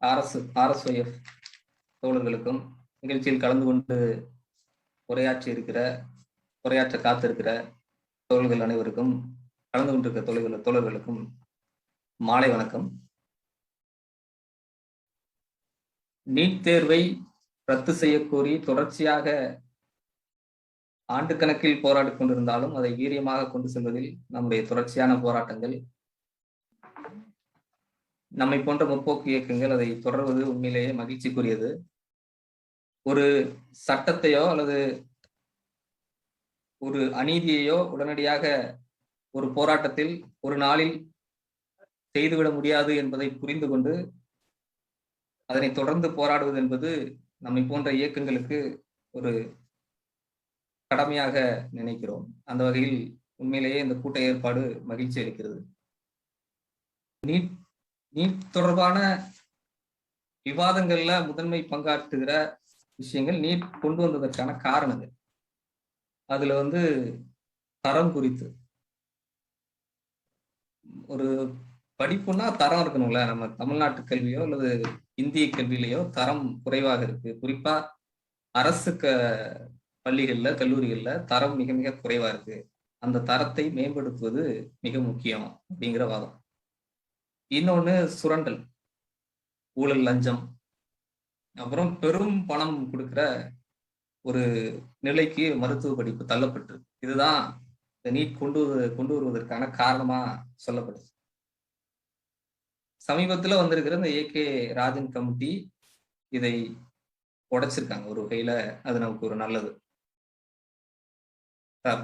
RSYF தோழர்களுக்கும் நிகழ்ச்சியில் கலந்து கொண்டு உரையாற்ற காத்திருக்கிற தோழர்கள் அனைவருக்கும், கலந்து கொண்டிருக்கிற தோழர்களுக்கும் மாலை வணக்கம். நீட் தேர்வை ரத்து செய்யக்கோரி தொடர்ச்சியாக ஆண்டு கணக்கில் போராடி கொண்டிருந்தாலும் அதை வீரியமாக கொண்டு செல்வதில் நம்முடைய தொடர்ச்சியான போராட்டங்கள், நம்மை போன்ற முற்போக்கு இயக்கங்கள் அதை தொடர்வது உண்மையிலேயே மகிழ்ச்சிக்குரியது. ஒரு சட்டத்தையோ அல்லது ஒரு அநீதியையோ உடனடியாக ஒரு போராட்டத்தில் ஒரு நாளில் செய்துவிட முடியாது என்பதை புரிந்து கொண்டு அதனை தொடர்ந்து போராடுவது என்பது நம்மை போன்ற இயக்கங்களுக்கு ஒரு கடமையாக நினைக்கிறோம். அந்த வகையில் உண்மையிலேயே இந்த கூட்ட ஏற்பாடு மகிழ்ச்சி அளிக்கிறது. நீட் தொடர்பான விவாதங்கள்ல முதன்மை பங்காற்றுகிற விஷயங்கள் நீட் கொண்டு வந்ததற்கான காரணங்கள். அதுல தரம் குறித்து, ஒரு படிப்புன்னா தரம் இருக்கணும்ல. நம்ம தமிழ்நாட்டு கல்வியோ அல்லது இந்திய கல்வியிலேயோ தரம் குறைவாக இருக்கு. குறிப்பா அரசு பள்ளிகள்ல கல்லூரிகள்ல தரம் மிக மிக குறைவா இருக்கு. அந்த தரத்தை மேம்படுத்துவது மிக முக்கியம் அப்படிங்கிற வாதம். இன்னொன்னு சுரண்டல், ஊழல், லஞ்சம், அப்புறம் பெரும் பணம் கொடுக்கிற ஒரு நிலைக்கு மருத்துவ படிப்பு தள்ளப்பட்டு, இதுதான் இந்த நீட் கொண்டு வருவதற்கான காரணமா சொல்லப்படுது. சமீபத்துல வந்திருக்கிற இந்த AK ராஜன் கமிட்டி இதை உடைச்சிருக்காங்க. ஒரு வகையில அது நமக்கு ஒரு நல்லது.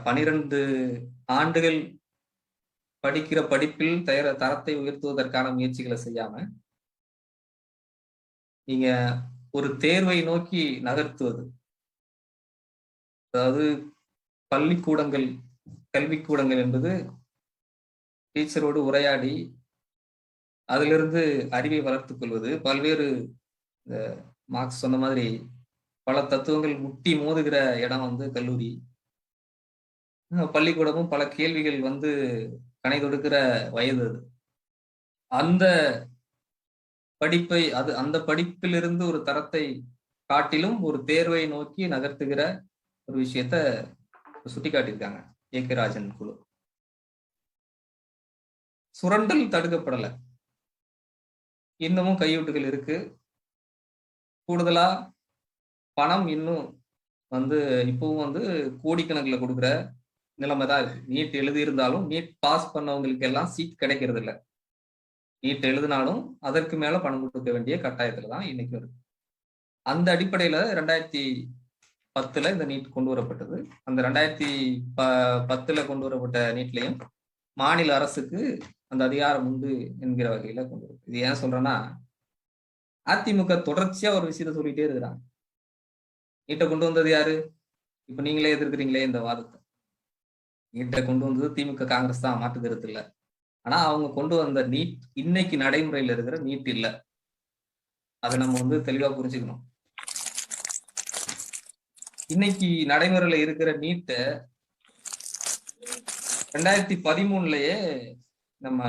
12 ஆண்டுகள் படிக்கிற படிப்பில் தரத்தை உயர்த்துவதற்கான முயற்சிகளை செய்யாம நீங்க ஒரு தேர்வை நோக்கி நகர்த்துவது, அதாவது பள்ளிக்கூடங்கள், கல்விக்கூடங்கள் என்பது டீச்சரோடு உரையாடி அதிலிருந்து அறிவை வளர்த்துக் கொள்வது. பல்வேறு மார்க்ஸ் சொன்ன மாதிரி பல தத்துவங்கள் முட்டி மோதுகிற இடம் கல்லூரி. பள்ளிக்கூடமும் பல கேள்விகள் கணை தொடுக்கிற வயது அது. அந்த படிப்பை அந்த படிப்பிலிருந்து ஒரு தரத்தை காட்டிலும் ஒரு தேர்வை நோக்கி நகர்த்துகிற ஒரு விஷயத்த சுட்டி காட்டியிருக்காங்க AK ராஜன் குழு. சுரண்டல் தடுக்கப்படலை, இன்னமும் கையூட்டுகள் இருக்கு. கூடுதலா பணம் இன்னும் இப்பவும் கோடிக்கணக்கில் கொடுக்குற நிலைமை தான் இருக்கு. நீட் எழுதி இருந்தாலும் நீட் பாஸ் பண்ணவங்களுக்கு எல்லாம் சீட் கிடைக்கிறது இல்லை. நீட் எழுதினாலும் அதற்கு மேல பணம் கொடுக்க வேண்டிய கட்டாயத்துல தான் இன்னைக்கு இருக்கு. அந்த அடிப்படையில 2010 இந்த நீட் கொண்டு வரப்பட்டது. அந்த 2010 கொண்டு வரப்பட்ட நீட்லையும் மாநில அரசுக்கு அந்த அதிகாரம் உண்டு என்கிற வகையில கொண்டு வரும். இது ஏன் சொல்றேன்னா, அதிமுக தொடர்ச்சியா ஒரு விஷயத்த சொல்லிட்டே இருக்கிறாங்க. நீட்டை கொண்டு வந்தது யாரு? இப்ப நீங்களே எதிர்க்கிறீங்களே இந்த வாதத்தை. நீட்டை கொண்டு வந்தது திமுக, காங்கிரஸ் தான், மாற்று கருத்து இல்லை. ஆனா அவங்க கொண்டு வந்த நீட் இன்னைக்கு நடைமுறையில இருக்கிற நீட் இல்லை. அதை நம்ம தெளிவா புரிஞ்சுக்கணும். இன்னைக்கு நடைமுறையில இருக்கிற நீட்டை 2013லயே நம்ம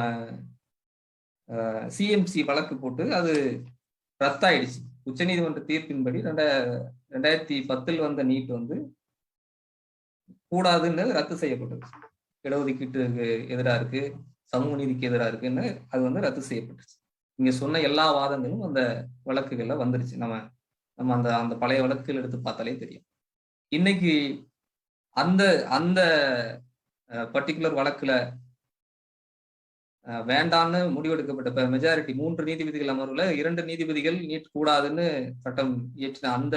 CMC வழக்கு போட்டு அது ரத்தாயிடுச்சு. உச்சநீதிமன்ற தீர்ப்பின்படி 2010 வந்த நீட் கூடாதுன்னு ரத்து செய்யப்பட்டது. இடஒதுக்கீட்டுக்கு எதிராக இருக்கு, சமூக நீதிக்கு எதிராக இருக்குன்னு அது ரத்து செய்யப்பட்டுச்சு. இங்க சொன்ன எல்லா வாதங்களும் அந்த வழக்குகள்ல வந்துருச்சு. நம்ம அந்த பழைய வழக்குகள் எடுத்து பார்த்தாலே தெரியும். இன்னைக்கு அந்த அந்த பர்டிகுலர் வழக்குல வேண்டான்னு முடிவெடுக்கப்பட்ட மெஜாரிட்டி 3 நீதிபதிகள் அமர்வுல 2 நீதிபதிகள் நீட் கூடாதுன்னு சட்டம் இயற்றின அந்த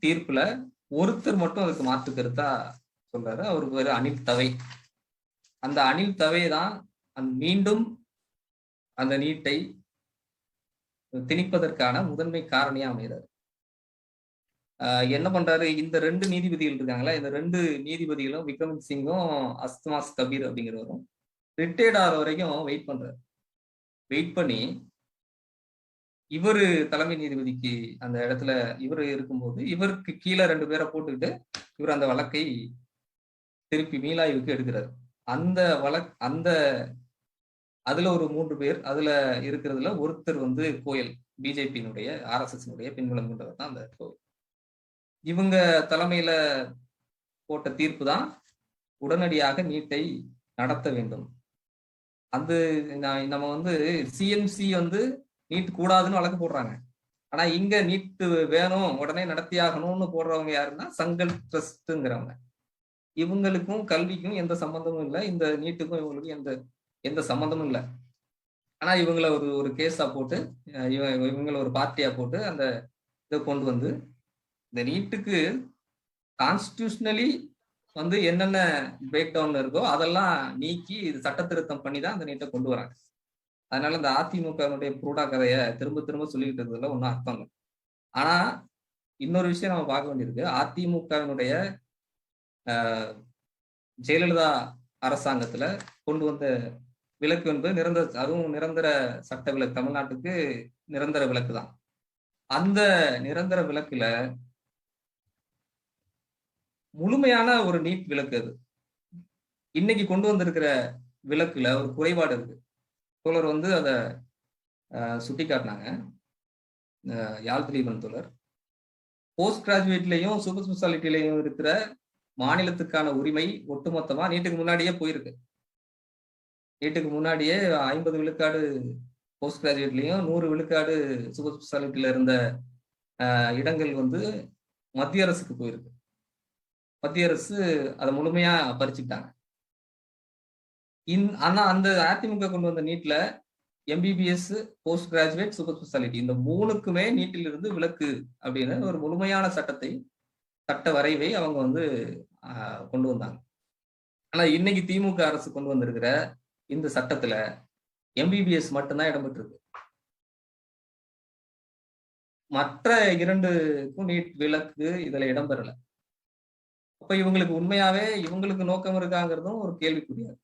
தீர்ப்புல ஒருத்தர் மட்டும் அதுக்கு மாற்று கருத்தா சொல்றாரு. அவருக்கு பேரு அனில் தவை. அந்த அனில் தவை தான் மீண்டும் அந்த நீட்டை திணிப்பதற்கான முதன்மை காரணியா அமைகிறார். என்ன பண்றாரு, இந்த 2 நீதிபதிகள் இருக்காங்களா, இந்த 2 நீதிபதிகளும் விக்ரமன் சிங்கும் அஸ்தமாஸ் கபீர் அப்படிங்கிறவரும் ரிட்டையர்ட் ஆகிற வரைக்கும் வெயிட் பண்றாரு. வெயிட் பண்ணி இவரு தலைமை நீதிபதிக்கு அந்த இடத்துல இவர் இருக்கும்போது இவருக்கு கீழே 2 பேரை போட்டுக்கிட்டு இவர் அந்த வழக்கை திருப்பி மீளாய்வுக்கு எடுக்கிறார். அந்த அதுல ஒரு 3 பேர். அதுல இருக்கிறதுல ஒருத்தர் வந்து கோயல். பிஜேபியினுடைய, ஆர்எஸ்எஸ்னுடைய பின்புலம் கொண்டவர் தான் அந்த கோயல். இவங்க தலைமையில போட்ட தீர்ப்பு தான் உடனடியாக நீட்டை நடத்த வேண்டும். அது நம்ம வந்து சிஎம்சி வந்து நீட் கூடாதுன்னு வழக்கு போடுறாங்க. ஆனா இங்க நீட் வேணும், உடனே நடத்தியாகணும்னு போடுறவங்க யாருன்னா சங்கல் ட்ரஸ்ட்ங்கிறவங்க. இவங்களுக்கும் கல்விக்கும் எந்த சம்பந்தமும் இல்லை. இந்த நீட்டுக்கும் இவங்களுக்கும் எந்த எந்த சம்பந்தமும் இல்லை. ஆனா இவங்கள ஒரு ஒரு கேஸா போட்டு, இவங்கள ஒரு பார்ட்டியா போட்டு அந்த இதை கொண்டு வந்து இந்த நீட்டுக்கு கான்ஸ்டிடியூஷனலி வந்து என்னென்ன பிரேக் டவுன்ல இருக்கோ அதெல்லாம் நீக்கி இது சட்ட திருத்தம் பண்ணி தான் அந்த நீட்டை கொண்டு வராங்க. அதனால இந்த அதிமுகவினுடைய புரூடா கதையை திரும்ப திரும்ப சொல்லிக்கிட்டு இருக்கிறதுல ஒன்றும் அர்த்தம் இல்லை. ஆனா இன்னொரு விஷயம் நம்ம பார்க்க வேண்டியிருக்கு. அதிமுகவினுடைய ஜெயலலிதா அரசாங்கத்துல கொண்டு வந்த விலக்கு என்பது நிரந்தர, அதுவும் நிரந்தர சட்ட விலக்கு, தமிழ்நாட்டுக்கு நிரந்தர விலக்கு தான். அந்த நிரந்தர விலக்குல முழுமையான ஒரு நீட் விலக்கு அது. இன்னைக்கு கொண்டு வந்திருக்கிற விலக்குல ஒரு குறைபாடு இருக்கு. தோழர் வந்து அத சுட்டி காட்டினாங்க, யாழ் திலீபன் தோழர். போஸ்ட் கிராஜுவேட்லயும் சூப்பர் ஸ்பெஷாலிட்டிலையும் இருக்கிற மாநிலத்துக்கான உரிமை ஒட்டுமொத்தமா நீட்டுக்கு முன்னாடியே போயிருக்கு. நீட்டுக்கு முன்னாடியே 50 விழுக்காடு போஸ்ட் கிராஜுவேட்லயும் 100 விழுக்காடு சூப்பர் ஸ்பெஷாலிட்டியில இருந்த இடங்கள் வந்து மத்திய அரசுக்கு போயிருக்கு. மத்திய அரசு அதை முழுமையா பறிச்சுட்டாங்க. ஆனா அந்த அதிமுக கொண்டு வந்த நீட்ல MBBS, post graduate, super speciality இந்த 3க்குமே நீட்டில் இருந்து விலக்கு அப்படின்னு ஒரு முழுமையான சட்டத்தை, சட்ட வரைவை அவங்க வந்து கொண்டு வந்தாங்க. ஆனா இன்னைக்கு திமுக அரசு கொண்டு வந்திருக்கிற இந்த சட்டத்துல எம்பிபிஎஸ் மட்டும்தான் இடம்பெற்றிருக்கு. மற்ற 2க்கும் நீட் விலக்கு இதுல இடம்பெறல. அப்ப இவங்களுக்கு உண்மையாவே இவங்களுக்கு நோக்கம் இருக்காங்கிறதும் ஒரு கேள்விக்குரியாது.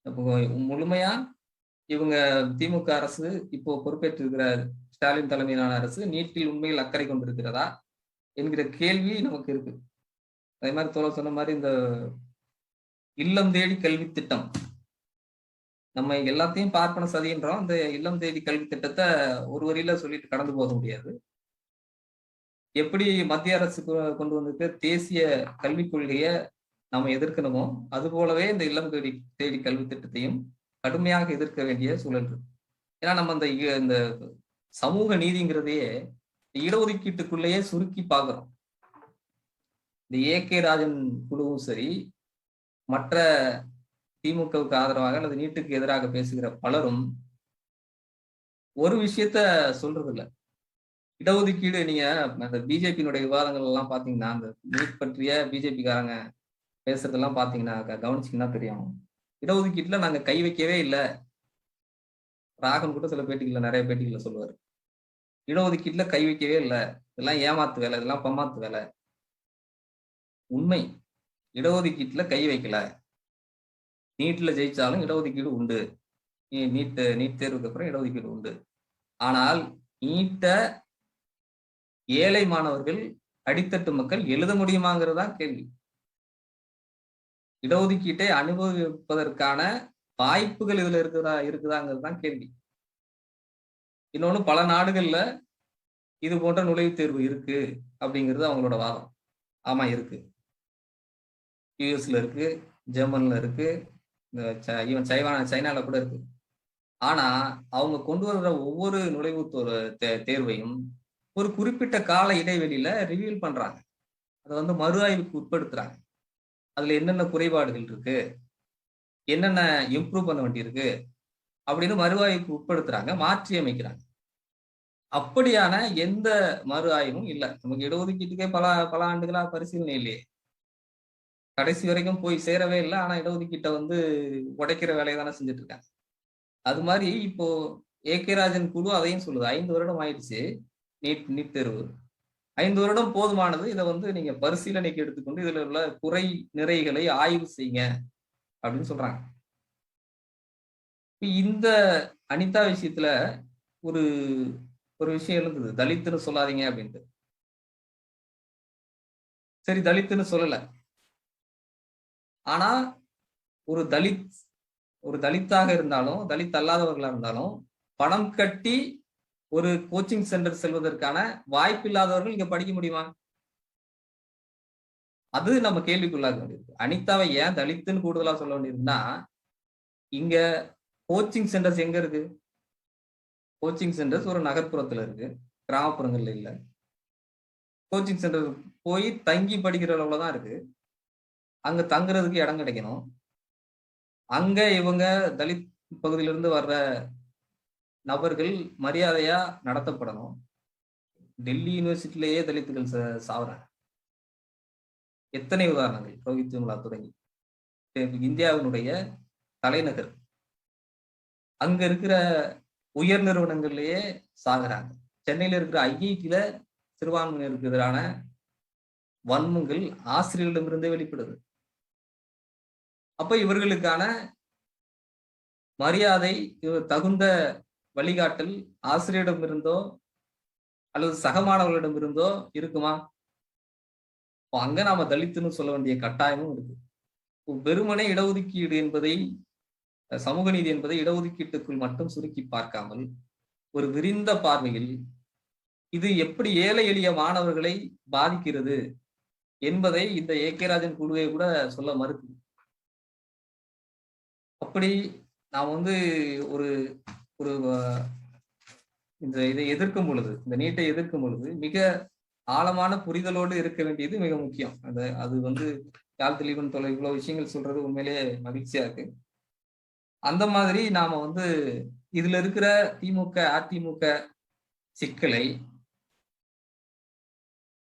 அப்போ முழுமையா இவங்க திமுக அரசு இப்போ பொறுப்பேற்றிருக்கிற ஸ்டாலின் தலைமையிலான அரசு நீட்டில் உண்மையில் அக்கறை கொண்டிருக்கிறதா என்கிற கேள்வி நமக்கு இருக்கு. அதே மாதிரி தோழர் சொன்ன மாதிரி இந்த இல்லம் தேடி கல்வி திட்டம், நம்ம எல்லாத்தையும் பார்ப்பன சதின்றோம். இந்த இல்லம் தேடி கல்வி திட்டத்தை ஒரு வரியில சொல்லிட்டு கடந்து போக முடியாது. எப்படி மத்திய அரசு கொண்டு வந்திருக்க தேசிய கல்விக் கொள்கையை நம்ம எதிர்க்கணுமோ அது போலவே இந்த இல்லம் தேடி கல்வி திட்டத்தையும் கடுமையாக எதிர்க்க வேண்டிய சூழல் இருக்கு. ஏன்னா நம்ம இந்த சமூக நீதிங்கிறதையே இடஒதுக்கீட்டுக்குள்ளேயே சுருக்கி பார்க்கிறோம். இந்த ஏ.கே. ராஜன் குழுவும் சரி, மற்ற திமுகவுக்கு ஆதரவாக அல்லது நீட்டுக்கு எதிராக பேசுகிற பலரும் ஒரு விஷயத்த சொல்றது இல்லை. இடஒதுக்கீடு, நீங்க அந்த பிஜேபியினுடைய விவாதங்கள் எல்லாம் பாத்தீங்கன்னா, அந்த நீட் பற்றிய பிஜேபிக்காரங்க பேசுறதெல்லாம் பாத்தீங்கன்னா கவனிச்சிங்கன்னா தெரியும். இடஒதுக்கீட்டுல நாங்க கை வைக்கவே இல்லை. ராகவன் கூட சில பேட்டிகள்ல, நிறைய பேட்டிகள்ல சொல்லுவாரு, இடஒதுக்கீட்டுல கை வைக்கவே இல்லை, இதெல்லாம் ஏமாத்து வேலை, இதெல்லாம் பம்மாத்து வேலை. உண்மை, இடஒதுக்கீட்டுல கை வைக்கல. நீட்ல ஜெயிச்சாலும் இடஒதுக்கீடு உண்டு. நீட் தேர்வுக்கு அப்புறம் இடஒதுக்கீடு உண்டு. ஆனால் நீட்டை ஏழை மாணவர்கள், அடித்தட்டு மக்கள் எழுத முடியுமாங்கிறதா கேள்வி. இடஒதுக்கீட்டை அனுபவிப்பதற்கான வாய்ப்புகள் இதுல இருக்குதாங்கிறது தான் கேள்வி. இன்னொன்னு, பல நாடுகள்ல இது போன்ற நுழைவுத் தேர்வு இருக்கு அப்படிங்கிறது அவங்களோட வாதம். ஆமா இருக்கு. யூஎஸ்ல இருக்கு, ஜெர்மன்ல இருக்கு, ஈவன் சைனால கூட இருக்கு. ஆனா அவங்க கொண்டு வர்ற ஒவ்வொரு நுழைவுத் தேர்வையும் ஒரு குறிப்பிட்ட கால இடைவெளியில ரிவியூல் பண்றாங்க. அதை வந்து மறு ஆய்வுக்கு உட்படுத்துறாங்க. அதுல என்னென்ன குறைபாடுகள் இருக்கு, என்னென்ன இம்ப்ரூவ் பண்ண வேண்டியிருக்கு அப்படின்னு மறு ஆய்வுக்கு உட்படுத்துறாங்க, மாற்றி அமைக்கிறாங்க. அப்படியான எந்த மறு ஆய்வும் இல்லை. நமக்கு இடஒதுக்கீட்டுக்கே பல பல ஆண்டுகளா பரிசீலனை இல்லையே, கடைசி வரைக்கும் போய் சேரவே இல்லை. ஆனா இடஒதுக்கீட்டை வந்து உடைக்கிற வேலையை தானே செஞ்சுட்டு இருக்காங்க. அது மாதிரி இப்போ ஏ.கே. ராஜன் குழு அதையும் சொல்லுது. 5 வருடம் ஆயிடுச்சு நீட் தேர்வு. 5 வருடம் போதுமானது. இதை வந்து நீங்க பரிசீலனைக்கு எடுத்துக்கொண்டு இதுல உள்ள குறை நிறைகளை ஆய்வு செய்யுங்க அப்படின்னு சொல்றாங்க. இந்த அனிதா விஷயத்துல ஒரு ஒரு விஷயம் இருந்தது, தலித்துன்னு சொல்லாதீங்க அப்படின்ட்டு. சரி, தலித்துன்னு சொல்லல. ஆனா ஒரு தலித் ஒரு தலித்தாக இருந்தாலும், தலித் அல்லாதவர்களா இருந்தாலும், பணம் கட்டி ஒரு கோச்சிங் சென்டர் செல்வதற்கான வாய்ப்பு இல்லாதவர்கள் இங்க படிக்க முடியுமா? அது நம்ம கேள்விக்குள்ளாக வேண்டியிருக்கு. அனிதாவை ஏன் தலித்துன்னு கூடுதலா சொல்ல வேண்டியிருக்குன்னா, இங்க கோச்சிங் சென்டர்ஸ் எங்க இருக்கு? கோச்சிங் சென்டர்ஸ் ஒரு நகர்ப்புறத்துல இருக்கு. கிராமப்புறங்கள்ல இல்ல. கோச்சிங் சென்டர் போய் தங்கி படிக்கிற அளவுல தான் இருக்கு. அங்க தங்குறதுக்கு இடம் கிடைக்கணும். அங்க இவங்க தலித் பகுதியிலிருந்து வர்ற நபர்கள் மரியாதையா நடத்தப்படணும். டெல்லி யூனிவர்சிட்டியிலேயே தலித்துகள் சாவுறாங்க. எத்தனை உதாரணங்கள் ரோஹித் விமலா தொடங்கி. இந்தியாவினுடைய தலைநகர். அங்க இருக்கிற உயர் நிறுவனங்கள்லயே சாகுறாங்க. சென்னையில இருக்கிற ஐஐடில சிறுபான்மையினருக்கு எதிரான வன்மங்கள் ஆசிரியர்களிடமிருந்தே வெளிப்படுது. அப்ப இவர்களுக்கான மரியாதை, தகுந்த வழிகாட்டல் ஆசிரியரிடமிருந்தோ அல்லது சக மாணவர்களிடமிருந்தோ இருக்குமா? அங்க நாம தலித்துன்னு சொல்ல வேண்டிய கட்டாயமும் இருக்கு. வெறுமனே இடஒதுக்கீடு என்பதை, சமூக நீதி என்பதை இடஒதுக்கீட்டுக்குள் மட்டும் சுருக்கி பார்க்காமல், ஒரு விரிந்த பார்வையில் இது எப்படி ஏழை எளிய மாணவர்களை பாதிக்கிறது என்பதை இந்த ஏ.கே. ராஜன் குழுவை கூட சொல்ல மறுக்குது. அப்படி நாம் வந்து ஒரு ஒரு இதை எதிர்க்கும் பொழுது, இந்த நீட்டை எதிர்க்கும் பொழுது மிக ஆழமான புரிதலோடு இருக்க வேண்டியது மிக முக்கியம். அது வந்து யாழ் தெளிவன் தொலை இவ்வளவு விஷயங்கள் சொல்றது உண்மையிலேயே மகிழ்ச்சியா இருக்கு. அந்த மாதிரி நாம வந்து இதுல இருக்கிற திமுக, அதிமுக சிக்கலை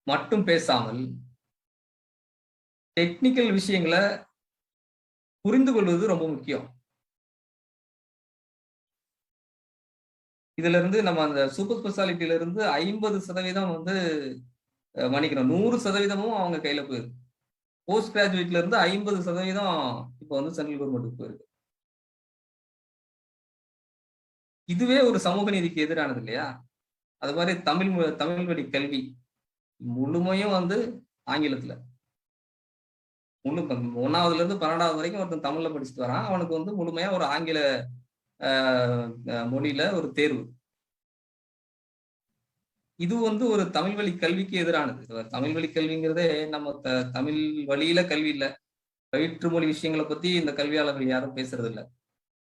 மட்டும் பேசாமல் டெக்னிக்கல் விஷயங்களை புரிந்து கொள்வது ரொம்ப முக்கியம். இதுல இருந்து நம்ம அந்த சூப்பர் ஸ்பெஷாலிட்டியில இருந்து 50% வந்து மன்னிக்கணும் 100% அவங்க கையில போயிருக்கு. போஸ்ட் கிராஜுவேட்ல இருந்து 50% இப்ப வந்து சென்ட்ரல் கவர்மெண்ட்டுக்கு போயிருக்கு. இதுவே ஒரு சமூக நீதிக்கு எதிரானது இல்லையா? அது மாதிரி தமிழ் வழி கல்வி முழுமையும் வந்து ஆங்கிலத்துல. 1வதுல இருந்து 12வது வரைக்கும் ஒருத்தன் தமிழ்ல படிச்சுட்டு வரான். அவனுக்கு வந்து முழுமையா ஒரு ஆங்கில மொழியில ஒரு தேர்வு. இது வந்து ஒரு தமிழ் வழி கல்விக்கு எதிரானது. தமிழ் வழி கல்விங்கிறதே நம்ம தமிழ் வழியில கல்வி இல்ல. பயிற்று மொழி விஷயங்களை பத்தி இந்த கல்வியாளர்கள் யாரும் பேசுறது இல்ல.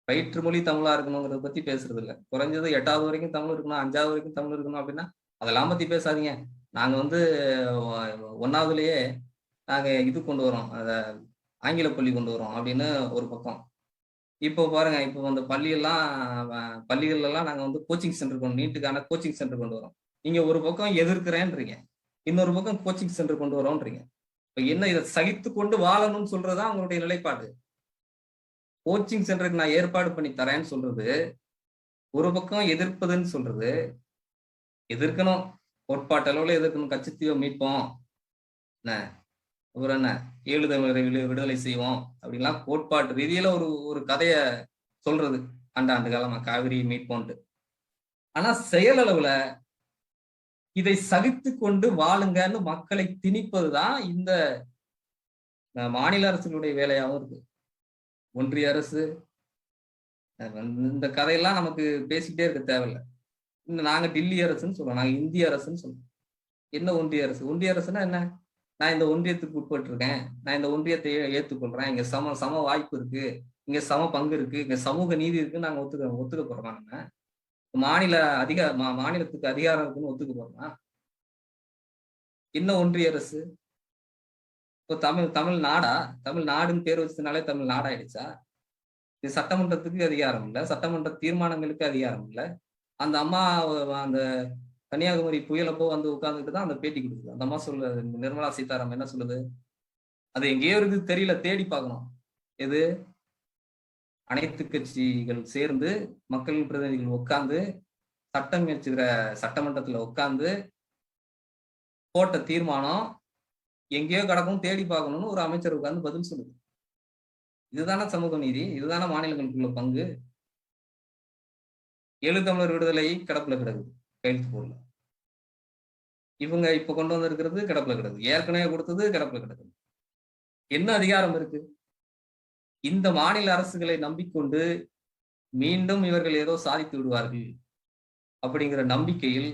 பயிற்று மொழி தமிழா இருக்கணுங்கிறத பத்தி பேசுறது இல்ல. குறைஞ்சது 8வது வரைக்கும் தமிழ் இருக்கணும், 5வது வரைக்கும் தமிழ் இருக்கணும் அப்படின்னா அதெல்லாம் பத்தி பேசாதீங்க. நாங்க வந்து 1வதுலயே நாங்க இது கொண்டு வரோம். ஆங்கில பள்ளி கொண்டு வரோம் அப்படின்னு ஒரு பக்கம். இப்போ பாருங்க, இப்போ அந்த பள்ளிகள்ல எல்லாம் நாங்க வந்து கோச்சிங் சென்டர் நீட்டுக்கான கோச்சிங் சென்டர் கொண்டு வரோம். நீங்க ஒரு பக்கம் எதிர்க்கிறேன்றீங்க. இன்னொரு பக்கம் கோச்சிங் சென்டர் கொண்டு வரோன்றீங்க. இப்ப என்ன இதை சகித்து கொண்டு வாழணும்னு சொல்றதுதான் அவங்களுடைய நிலைப்பாடு. கோச்சிங் சென்டருக்கு நான் ஏற்பாடு பண்ணி தரேன்னு சொல்றது, ஒரு பக்கம் எதிர்ப்பதுன்னு சொல்றது, எதிர்க்கணும். கோட்பாட்டு அளவுல எதிர்க்கணும். கச்சத்தீவை மீட்போம். என்ன அப்புறம் என்ன 7 தமிழரை விடுதலை செய்வோம் அப்படின்லாம் கோட்பாட்டு ரீதியில ஒரு கதைய சொல்றது. ஆண்டு காலமா காவிரி மீட்போன்ட்டு. ஆனா செயல் அளவுல இதை சகித்து கொண்டு வாழுங்கன்னு மக்களை திணிப்பதுதான் இந்த மாநில அரசுகளுடைய வேலையாவும் இருக்கு. ஒன்றிய அரசு இந்த கதையெல்லாம் நமக்கு பேசிக்கிட்டே இருக்க தேவையில்லை. நாங்க டில்லி அரசுன்னு சொல்றோம், நாங்க இந்திய அரசுன்னு சொல்றோம். என்ன ஒன்றிய அரசு? ஒன்றிய அரசுன்னா என்ன? நான் இந்த ஒன்றியத்துக்கு உட்பட்டு இருக்கேன், நான் இந்த ஒன்றியத்தை ஏற்றுக்கொள்றேன், இங்க சம வாய்ப்பு இருக்கு, இங்க சம பங்கு இருக்கு, இங்க சமூக நீதி இருக்குன்னு நாங்க ஒத்துக்க போறோமா? நம்ம மாநிலத்துக்கு அதிகாரம் இருக்குன்னு ஒத்துக்க போறோமா? என்ன ஒன்றிய அரசு? இப்போ தமிழ் நாடா? தமிழ்நாடுன்னு பேர் வச்சதுனாலே தமிழ் நாடாயிடுச்சா? இது சட்டமன்றத்துக்கு அதிகாரம் இல்ல, சட்டமன்ற தீர்மானங்களுக்கு அதிகாரம் இல்ல. அந்த அம்மா அந்த கன்னியாகுமரி புயலப்போ வந்து உட்கார்ந்துட்டு தான் அந்த பேட்டி கொடுக்குது. அந்த அம்மா சொல்லுது, நிர்மலா சீதாராமன் என்ன சொல்லுது? அது எங்கேயோ இருக்கு, தெரியல, தேடி பார்க்கணும். எது? அனைத்து கட்சிகள் சேர்ந்து மக்கள் பிரதிநிதிகள் உட்கார்ந்து சட்டம் இயற்றுகிற சட்டமன்றத்துல உட்கார்ந்து போட்ட தீர்மானம் எங்கேயோ கிடக்கும், தேடி பார்க்கணும்னு ஒரு அமைச்சர் உட்கார்ந்து பதில் சொல்லுது. இதுதானே சமூக நீதி? இதுதானே மாநிலங்களுக்குள்ள பங்கு? 7 தமிழர் விடுதலை கிடப்புல கிடக்குது, கையெழுத்து போடல. இவங்க இப்ப கொண்டு வந்திருக்கிறது கிடப்புல கிடக்குது, ஏற்கனவே கொடுத்தது கிடப்புல கிடக்குது. என்ன அதிகாரம் இருக்கு? இந்த மாநில அரசுகளை நம்பிக்கொண்டு மீண்டும் இவர்கள் ஏதோ சாதித்து விடுவார்கள் அப்படிங்கிற நம்பிக்கையில்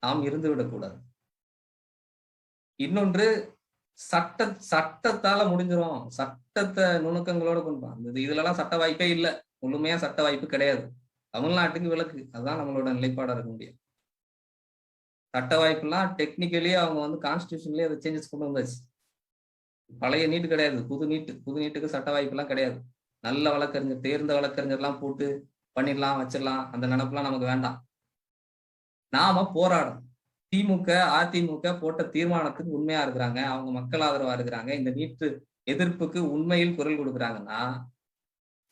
நாம் இருந்து விடக்கூடாது. இன்னொன்று, சட்டத்தால முடிஞ்சிரும். சட்டத்தை நுணுக்கங்களோட கொண்டு வா. இதுலலாம் சட்ட வாய்ப்பே இல்ல. முழுமையா சட்ட வாய்ப்பு கிடையாது. தமிழ்நாட்டுக்கு விலக்கு. அதுதான் நம்மளோட நிலைப்பாடா இருக்க முடியும். சட்ட வாய்ப்புலாம் டெக்னிக்கலி அவங்க வந்து கான்ஸ்டிடியூஷன்லயே அதை சேஞ்சஸ் கொண்டு வந்தாச்சு. பழைய நீட்டு கிடையாது, புது நீட்டுக்கு சட்ட வாய்ப்புலாம் கிடையாது. நல்ல வழக்கறிஞர், தேர்ந்த வழக்கறிஞர்லாம் போட்டு பண்ணிடலாம், வச்சிடலாம். அந்த நினைப்புலாம் நமக்கு வேண்டாம். நாம போராடணும். திமுக, அதிமுக போட்ட தீர்மானத்துக்கு உண்மையா இருக்கிறாங்க, அவங்க மக்கள் ஆதரவா இருக்கிறாங்க, இந்த நீட்டு எதிர்ப்புக்கு உண்மையில் குரல் கொடுக்குறாங்கன்னா,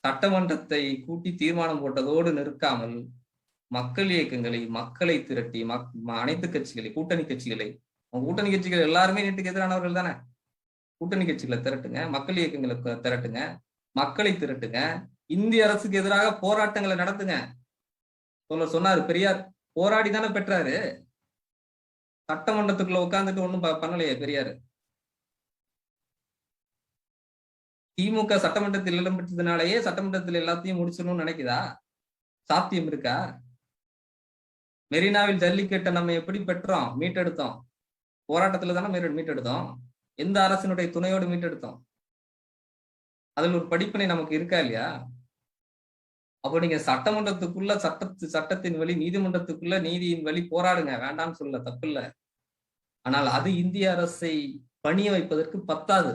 சட்டமன்றத்தை கூட்டி தீர்மானம் போட்டதோடு நிற்காமல் மக்கள் இயக்கங்களை, மக்களை திரட்டி, அனைத்து கட்சிகளை, கூட்டணி கட்சிகள் எல்லாருமே நீட்டுக்கு எதிரானவர்கள் தானே. கூட்டணி கட்சிகளை திரட்டுங்க, மக்கள் இயக்கங்களை திரட்டுங்க, மக்களை திரட்டுங்க, இந்திய அரசுக்கு எதிராக போராட்டங்களை நடத்துங்க. சொன்னாரு பெரியார், போராடி தானே பெற்றாரு. சட்டமன்றத்துக்குள்ள உட்கார்ந்துட்டு ஒண்ணும் பண்ணலையே பெரியாரு. திமுக சட்டமன்றத்தில் இடம் பெற்றதுனாலேயே சட்டமன்றத்தில் எல்லாத்தையும் முடிச்சிடணும்னு நினைக்குதா? சாத்தியம் இருக்கா? மெரினாவில் ஜல்லிக்கட்டை நம்ம எப்படி பெற்றோம், மீட்டெடுத்தோம்? போராட்டத்துல தானே மீட்டெடுத்தோம். எந்த அரசினுடைய துணையோடு மீட்டெடுத்தோம்? அதுல ஒரு படிப்பினை நமக்கு இருக்கா இல்லையா? அப்போ நீங்க சட்டமன்றத்துக்குள்ள சட்டத்தின் வழி, நீதிமன்றத்துக்குள்ள நீதியின் வழி போராடுங்க, வேண்டாம்னு சொல்ல, தப்பு இல்லை. ஆனால் அது இந்திய அரசை பணிய வைப்பதற்கு பத்தாது.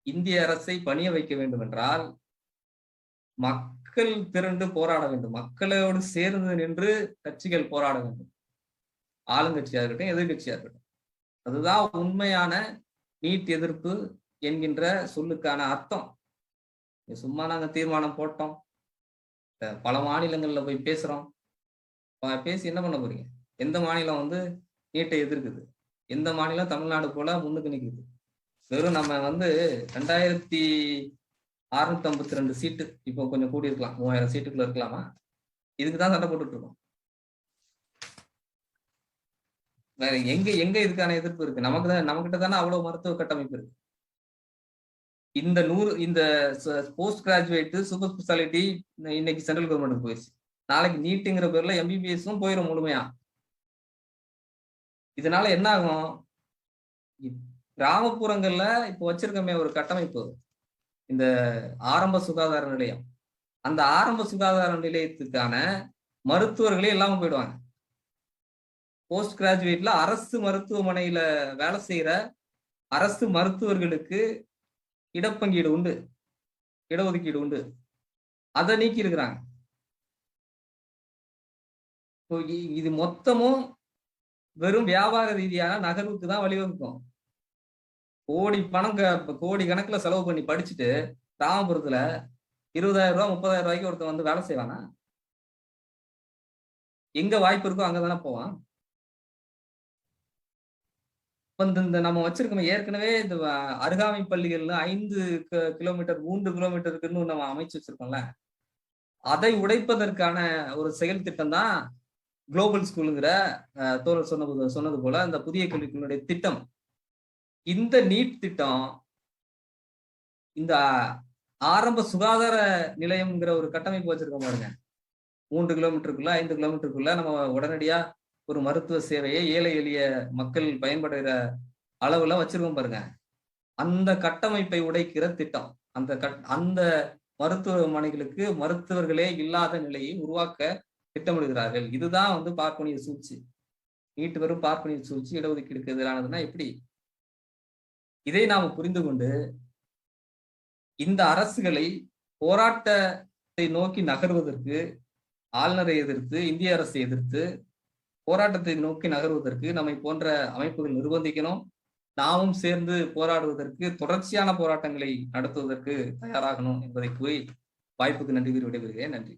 இந்திய அரசை பணிய வைக்க வேண்டும் என்றால் மக்கள் திரண்டு போராட வேண்டும். மக்களோடு சேர்ந்து நின்று கட்சிகள் போராட வேண்டும். ஆளுங்கட்சியா இருக்கட்டும், எதிர்கட்சியா இருக்கட்டும். அதுதான் உண்மையான நீட் எதிர்ப்பு என்கின்ற சொல்லுக்கான அர்த்தம். சும்மா நாங்க தீர்மானம் போட்டோம், பல மாநிலங்கள்ல போய் பேசுறோம், பேசி என்ன பண்ண போறீங்க? எந்த மாநிலம் வந்து நீட்டை எதிர்க்குது? எந்த மாநிலம் தமிழ்நாடு போல முன்னுக்கு நிற்குது? வெறும் நம்ம வந்து 2652 சீட்டு, இப்போ கொஞ்சம் கூடி இருக்கலாம், 3000 சீட்டுக்குள்ள இருக்கலாமா? இதுக்குதான் சண்டை போட்டுட்டு இருக்கோம். வேற எங்க இதுக்கான எதிர்ப்பு இருக்கு? நமக்கிட்ட தானே அவ்வளவு மருத்துவ கட்டமைப்பு இருக்கு. இந்த போஸ்ட் கிராஜுவேட், சூப்பர் ஸ்பெஷாலிட்டி இன்னைக்கு சென்ட்ரல் கவர்மெண்ட்டுக்கு போயிடுச்சு. நாளைக்கு நீட்டுங்கிற பேர்ல எம்பிபிஎஸும் போயிடும் முழுமையா. இதனால என்ன ஆகும்? கிராமப்புறங்கள்ல இப்ப வச்சிருக்கமே ஒரு கட்டமைப்பு, இந்த ஆரம்ப சுகாதார நிலையம், அந்த ஆரம்ப சுகாதார நிலையத்துக்கான மருத்துவர்களே இல்லாம போயிடுவாங்க. போஸ்ட் கிராஜுவேட்ல அரசு மருத்துவமனையில வேலை செய்யற அரசு மருத்துவர்களுக்கு இடப்பங்கீடு உண்டு, இடஒதுக்கீடு உண்டு. அதை நீக்கி இருக்கிறாங்க. இது மொத்தமும் வெறும் வியாபார ரீதியான நகர்வுக்கு தான் வழிவகுக்கும். கோடி கணக்குல செலவு பண்ணி படிச்சுட்டு கிராமப்புறத்துல 20,000 ரூபாய் 30,000 ரூபாய்க்கு ஒருத்தன் வந்து வேலை செய்வானா? எங்க வாய்ப்பு இருக்கோ அங்கதானே போவான். இந்த நம்ம வச்சிருக்கோம் ஏற்கனவே இந்த அருகாமை பள்ளிகள்ல 5 கிலோமீட்டர் 3 கிலோமீட்டருக்குன்னு நம்ம அமைச்சு வச்சிருக்கோம்ல, அதை உடைப்பதற்கான ஒரு செயல் திட்டம் தான் குளோபல் ஸ்கூலுங்கிற தோழர் சொன்னது போல அந்த புதிய கல்விக்குள்ளுடைய திட்டம். இந்த நீட் திட்டம் இந்த ஆரம்ப சுகாதார நிலையம்ங்கிற ஒரு கட்டமைப்பு வச்சிருக்கோம் பாருங்க. 3 கிலோமீட்டருக்குள்ள 5 கிலோமீட்டருக்குள்ள நம்ம உடனடியா ஒரு மருத்துவ சேவையை ஏழை எளிய மக்கள் பயன்படுகிற அளவுல வச்சிருக்கோம் பாருங்க. அந்த கட்டமைப்பை உடைக்கிற திட்டம். அந்த மருத்துவமனைகளுக்கு மருத்துவர்களே இல்லாத நிலையை உருவாக்க திட்டமிடுகிறார்கள். இதுதான் வந்து பார்ப்பனிய சூழ்ச்சி. நீட்டு வெறும் பார்ப்பனிய சூழ்ச்சி, இடஒதுக்கீடுக்கு எதிரானதுன்னா எப்படி? இதை நாம புரிந்து கொண்டு இந்த அரசுகளை போராட்டத்தை நோக்கி நகர்வதற்கு, ஆளுநரை எதிர்த்து, இந்திய அரசை எதிர்த்து போராட்டத்தை நோக்கி நகர்வதற்கு நம்மை போன்ற அமைப்புகள் நிர்பந்திக்கணும். நாமும் சேர்ந்து போராடுவதற்கு, தொடர்ச்சியான போராட்டங்களை நடத்துவதற்கு தயாராகணும் என்பதை கூறி வாய்ப்புக்கு நன்றி கூறி விடைபெறுகிறேன். நன்றி.